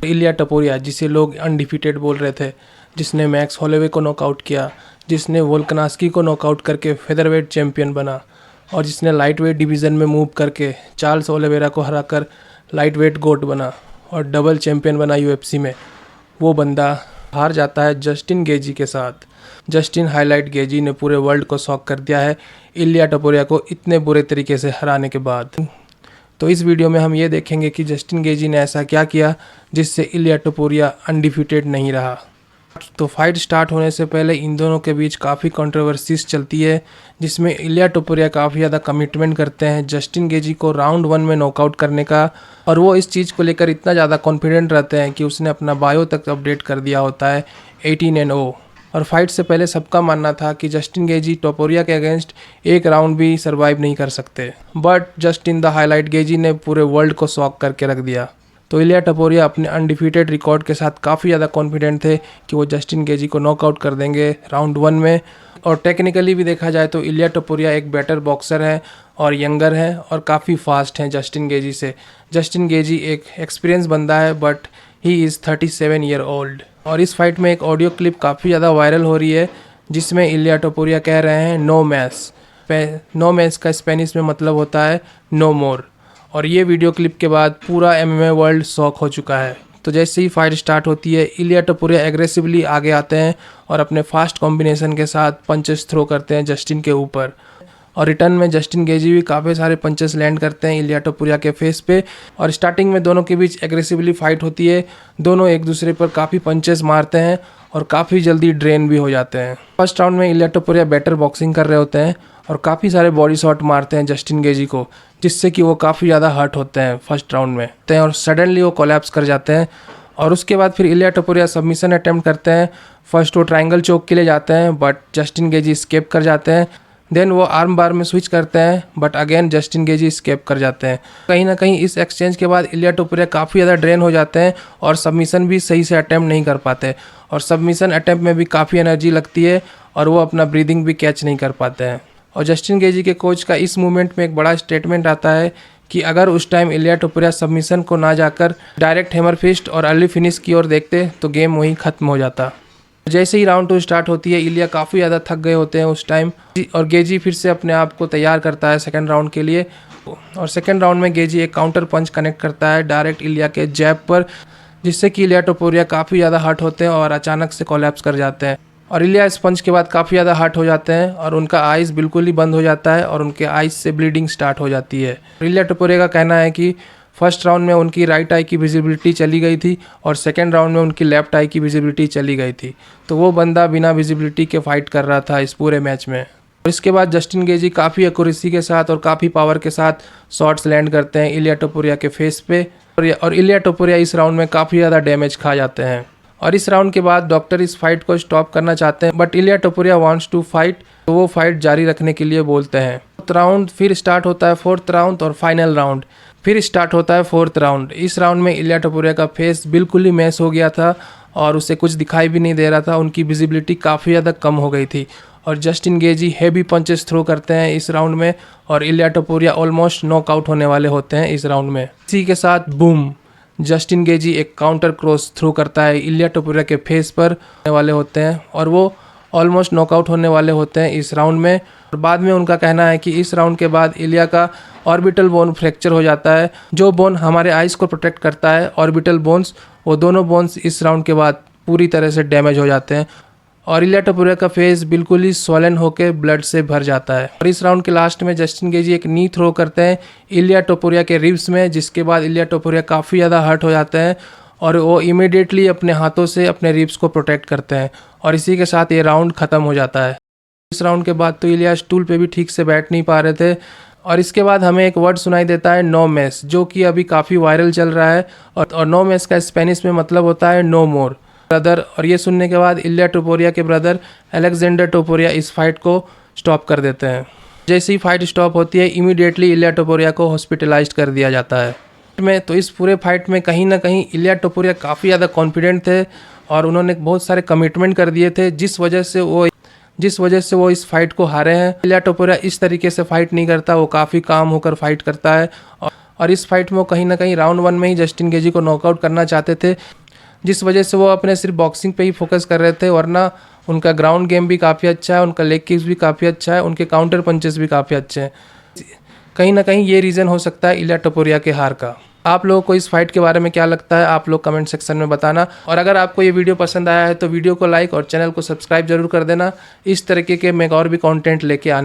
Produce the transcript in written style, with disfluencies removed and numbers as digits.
इलिया Topuria, जिसे लोग undefeated बोल रहे थे, जिसने मैक्स हॉलोवे को नॉकआउट किया, जिसने वोल्कनास्की को नॉकआउट करके फेदरवेट चैंपियन बना, और जिसने लाइट वेट डिवीज़न में मूव करके चार्ल्स ओलिवेरा को हराकर लाइट वेट गोट बना और डबल चैंपियन बना यूएफसी में, वो बंदा हार जाता है जस्टिन गेजी के साथ। जस्टिन हाईलाइट गेजी ने पूरे वर्ल्ड को शॉक कर दिया है इलिया टपोरिया को इतने बुरे तरीके से हराने के बाद। तो इस वीडियो में हम ये देखेंगे कि जस्टिन गेजी ने ऐसा क्या किया जिससे इलिया टपोरिया अनडिफीटेड नहीं रहा। तो फाइट स्टार्ट होने से पहले इन दोनों के बीच काफ़ी कंट्रोवर्सीज चलती है, जिसमें इलिया टपोरिया काफ़ी ज़्यादा कमिटमेंट करते हैं जस्टिन गेजी को राउंड 1 में नॉकआउट करने का, और वो इस चीज़ को लेकर इतना ज़्यादा कॉन्फिडेंट रहते हैं कि उसने अपना बायो तक अपडेट कर दिया होता है 18-0। और फाइट से पहले सबका मानना था कि जस्टिन गेजी टपोरिया के अगेंस्ट एक राउंड भी सर्वाइव नहीं कर सकते, but Justin the highlight Gaethje ने पूरे वर्ल्ड को शॉक करके रख दिया। तो इलिया टपोरिया अपने अनडिफीटेड रिकॉर्ड के साथ काफ़ी ज़्यादा कॉन्फिडेंट थे कि वो जस्टिन गेजी को नॉकआउट कर देंगे राउंड 1 में। और टेक्निकली भी देखा जाए तो इलिया टपोरिया एक बेटर बॉक्सर है और यंगर है और काफ़ी फास्ट हैं जस्टिन गेजी से। जस्टिन गेजी एक एक्सपीरियंस बंदा है, but he is 37 year old. और इस फाइट में एक ऑडियो क्लिप काफ़ी ज़्यादा वायरल हो रही है, जिसमें इलिया टपोरिया कह रहे हैं नो मैस। नो मैस का स्पेनिश में मतलब होता है नो मोर। और ये वीडियो क्लिप के बाद पूरा MMA वर्ल्ड शॉक हो चुका है। तो जैसे ही फाइट स्टार्ट होती है, इलिया टपोरिया एग्रेसिवली आगे आते हैं और अपने फास्ट कॉम्बिनेशन के साथ पंचेस थ्रो करते हैं जस्टिन के ऊपर, और रिटर्न में जस्टिन गेजी भी काफ़ी सारे पंचेस लैंड करते हैं इलिया टपोरिया के फेस पे। और स्टार्टिंग में दोनों के बीच एग्रेसिवली फाइट होती है, दोनों एक दूसरे पर काफ़ी पंचेस मारते हैं और काफ़ी जल्दी ड्रेन भी हो जाते हैं। फर्स्ट राउंड में इलिया टपोरिया बेटर बॉक्सिंग कर रहे होते हैं और काफ़ी सारे बॉडी शॉट मारते हैं जस्टिन गेजी को, जिससे कि वो काफ़ी ज़्यादा हर्ट होते हैं फर्स्ट राउंड में, और सडनली वो कोलैप्स कर जाते हैं। और उसके बाद फिर इलिया टपोरिया सबमिशन अटेम्प्ट करते हैं। फर्स्ट वो ट्रायंगल चोक के लिए जाते हैं, बट जस्टिन गेजी स्केप कर जाते हैं। देन वो आर्म बार में स्विच करते हैं, but again Justin Gaethje escape कर जाते हैं। कहीं ना कहीं इस एक्सचेंज के बाद इलिया टपोरिया काफ़ी ज़्यादा ड्रेन हो जाते हैं और सबमिशन भी सही से अटैम्प्ट नहीं कर पाते, और सबमिशन अटैम्प्ट में भी काफ़ी एनर्जी लगती है और वो अपना ब्रीदिंग भी कैच नहीं कर पाते हैं। और जस्टिन गेजी के कोच का इस मूवमेंट में एक बड़ा स्टेटमेंट आता है कि अगर उस टाइम इलिया टपोरिया सबमिशन को ना जाकर डायरेक्ट हैमर फिस्ट और अर्ली फिनिश की ओर देखते तो गेम वहीं ख़त्म हो जाता। जैसे ही राउंड 2 स्टार्ट होती है, इलिया काफ़ी ज़्यादा थक गए होते हैं उस टाइम, और गेजी फिर से अपने आप को तैयार करता है सेकंड राउंड के लिए। और सेकंड राउंड में गेजी एक काउंटर पंच कनेक्ट करता है डायरेक्ट इलिया के जैब पर, जिससे कि इलिया टपोरिया काफ़ी ज़्यादा हर्ट होते हैं और अचानक से कोलैप्स कर जाते हैं। और इलिया इस पंच के बाद काफ़ी ज़्यादा हर्ट हो जाते हैं और उनका आइज़ बिल्कुल ही बंद हो जाता है और उनके आइज़ से ब्लीडिंग स्टार्ट हो जाती है। इलिया टपोरिया का कहना है कि फर्स्ट राउंड में उनकी राइट आई की विजिबिलिटी चली गई थी और सेकंड राउंड में उनकी लेफ्ट आई की विजिबिलिटी चली गई थी। तो वो बंदा बिना विजिबिलिटी के फाइट कर रहा था इस पूरे मैच में। और इसके बाद जस्टिन गेजी काफ़ी एक्यूरेसी के साथ और काफ़ी पावर के साथ शॉट्स लैंड करते हैं इलिया टपोरिया के फेस पे, और इलिया टपोरिया इस राउंड में काफ़ी ज़्यादा डैमेज खा जाते हैं। और इस राउंड के बाद डॉक्टर इस फाइट को स्टॉप करना चाहते हैं, but Iliya Topuria wants to fight, तो वो फाइट जारी रखने के लिए बोलते हैं। फोर्थ राउंड फिर स्टार्ट होता है, फोर्थ राउंड और फाइनल राउंड फिर स्टार्ट होता है फोर्थ राउंड। इस राउंड में इलिया टपोरिया का फेस बिल्कुल ही मैस हो गया था और उसे कुछ दिखाई भी नहीं दे रहा था, उनकी विजिबिलिटी काफ़ी ज़्यादा कम हो गई थी। और Justin Gaethje heavy punches throw करते हैं इस राउंड में और इलिया टपोरिया ऑलमोस्ट नॉकआउट होने वाले होते हैं इस राउंड में। इसी के साथ बूम, जस्टिन गेजी एक काउंटर क्रॉस थ्रो करता है इलिया टपोरिया के फेस पर होने वाले होते हैं और वो ऑलमोस्ट नॉकआउट होने वाले होते हैं इस राउंड में। और बाद में उनका कहना है कि इस राउंड के बाद इलिया का ऑर्बिटल बोन फ्रैक्चर हो जाता है, जो बोन हमारे आइज को प्रोटेक्ट करता है, ऑर्बिटल बोन्स, वो दोनों बोन्स इस राउंड के बाद पूरी तरह से डैमेज हो जाते हैं और इलिया टपोरिया का फेस बिल्कुल ही स्वॉलन होकर ब्लड से भर जाता है। और इस राउंड के लास्ट में जस्टिन गेजी एक नी थ्रो करते हैं इलिया टपोरिया के रिब्स में, जिसके बाद इलिया टपोरिया काफ़ी ज़्यादा हर्ट हो जाते हैं और वो इमीडिएटली अपने हाथों से अपने रिब्स को प्रोटेक्ट करते हैं और इसी के साथ ये राउंड ख़त्म हो जाता है। इस राउंड के बाद तो इलिया स्टूल पे भी ठीक से बैठ नहीं पा रहे थे और इसके बाद हमें एक वर्ड सुनाई देता है नो मैस, जो कि अभी काफ़ी वायरल चल रहा है। और नो मैस का स्पेनिश में मतलब होता है नो मोर ब्रदर। और ये सुनने के बाद इलिया टपोरिया के ब्रदर अलेक्जेंडर टपोरिया इस फाइट को स्टॉप कर देते हैं। जैसे ही फाइट स्टॉप होती है, इमीडिएटली इलिया टपोरिया को हॉस्पिटलाइज्ड कर दिया जाता है। तो इस पूरे फाइट में कहीं ना कहीं इलिया टपोरिया काफ़ी ज़्यादा कॉन्फिडेंट थे और उन्होंने बहुत सारे कमिटमेंट कर दिए थे, जिस वजह से वो इस फाइट को हारे हैं। इलिया टपोरिया इस तरीके से फाइट नहीं करता, वो काफ़ी काम होकर फाइट करता है और इस फाइट में वो कहीं ना कहीं राउंड 1 में ही जस्टिन गेजी को नॉकआउट करना चाहते थे, जिस वजह से वो अपने सिर्फ बॉक्सिंग पे ही फोकस कर रहे थे। वरना उनका ग्राउंड गेम भी काफ़ी अच्छा है, उनका लेग किक्स भी काफ़ी अच्छा है, उनके काउंटर पंचेस भी काफ़ी अच्छे हैं। कहीं ना कहीं ये रीज़न हो सकता है इलिया टपोरिया के हार का। आप लोगों को इस फाइट के बारे में क्या लगता है, आप लोग कमेंट सेक्शन में बताना। और अगर आपको ये वीडियो पसंद आया है तो वीडियो को लाइक और चैनल को सब्सक्राइब जरूर कर देना। इस तरीके के मैं और भी कंटेंट लेके आने